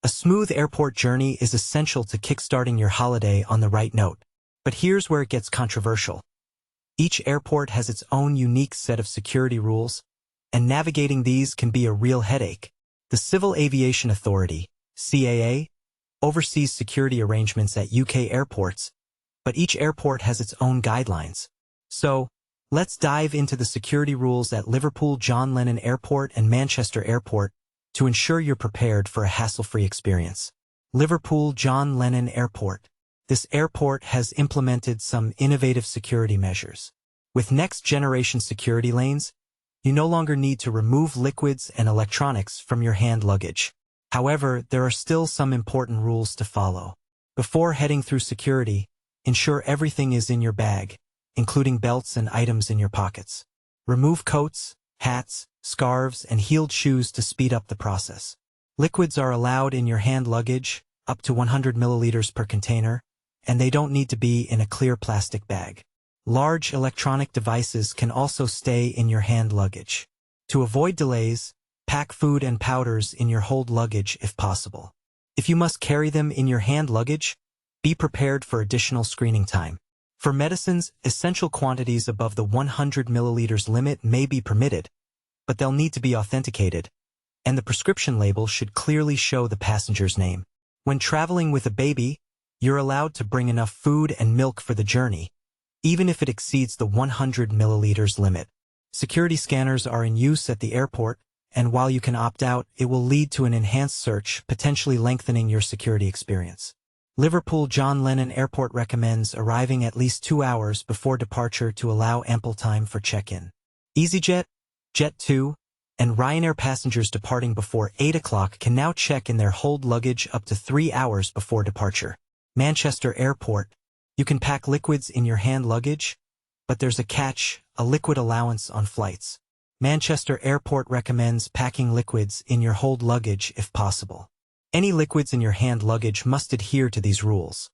A smooth airport journey is essential to kickstarting your holiday on the right note. But here's where it gets controversial. Each airport has its own unique set of security rules, and navigating these can be a real headache. The Civil Aviation Authority, CAA, oversees security arrangements at UK airports, but each airport has its own guidelines. So, let's dive into the security rules at Liverpool John Lennon Airport and Manchester Airport to ensure you're prepared for a hassle-free experience. Liverpool John Lennon Airport. This airport has implemented some innovative security measures. With next-generation security lanes, you no longer need to remove liquids and electronics from your hand luggage. However, there are still some important rules to follow. Before heading through security, ensure everything is in your bag, including belts and items in your pockets. Remove coats, hats, scarves, and heeled shoes to speed up the process. Liquids are allowed in your hand luggage, up to 100 milliliters per container, and they don't need to be in a clear plastic bag. Large electronic devices can also stay in your hand luggage. To avoid delays, pack food and powders in your hold luggage if possible. If you must carry them in your hand luggage, be prepared for additional screening time. For medicines, essential quantities above the 100 milliliters limit may be permitted, but they'll need to be authenticated, and the prescription label should clearly show the passenger's name. When traveling with a baby, you're allowed to bring enough food and milk for the journey, even if it exceeds the 100 milliliters limit. Security scanners are in use at the airport, and while you can opt out, it will lead to an enhanced search, potentially lengthening your security experience. Liverpool John Lennon Airport recommends arriving at least 2 hours before departure to allow ample time for check-in. EasyJet, Jet2, and Ryanair passengers departing before 8 o'clock can now check in their hold luggage up to 3 hours before departure. Manchester Airport. You can pack liquids in your hand luggage, but there's a catch, a liquid allowance on flights. Manchester Airport recommends packing liquids in your hold luggage if possible. Any liquids in your hand luggage must adhere to these rules.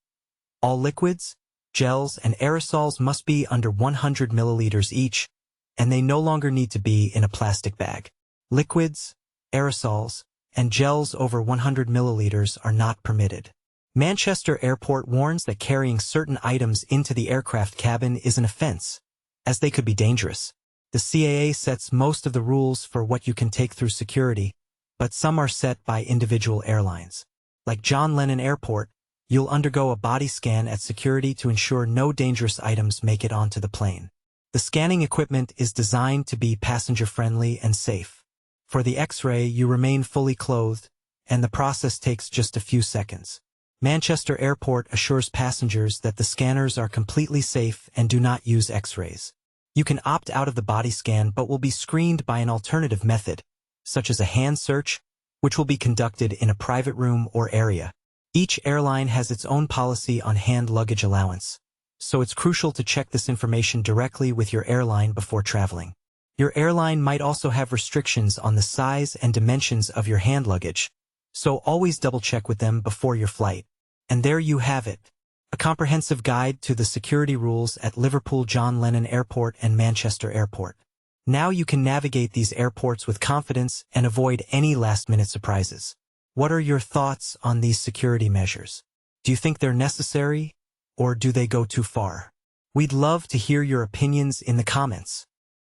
All liquids, gels, and aerosols must be under 100 milliliters each, and they no longer need to be in a plastic bag. Liquids, aerosols, and gels over 100 milliliters are not permitted. Manchester Airport warns that carrying certain items into the aircraft cabin is an offense, as they could be dangerous. The CAA sets most of the rules for what you can take through security, but some are set by individual airlines. Like John Lennon Airport, you'll undergo a body scan at security to ensure no dangerous items make it onto the plane. The scanning equipment is designed to be passenger-friendly and safe. For the X-ray, you remain fully clothed, and the process takes just a few seconds. Manchester Airport assures passengers that the scanners are completely safe and do not use X-rays. You can opt out of the body scan but will be screened by an alternative method, such as a hand search, which will be conducted in a private room or area. Each airline has its own policy on hand luggage allowance, so it's crucial to check this information directly with your airline before traveling. Your airline might also have restrictions on the size and dimensions of your hand luggage, so always double-check with them before your flight. And there you have it, a comprehensive guide to the security rules at Liverpool John Lennon Airport and Manchester Airport. Now you can navigate these airports with confidence and avoid any last-minute surprises. What are your thoughts on these security measures? Do you think they're necessary, or do they go too far? We'd love to hear your opinions in the comments.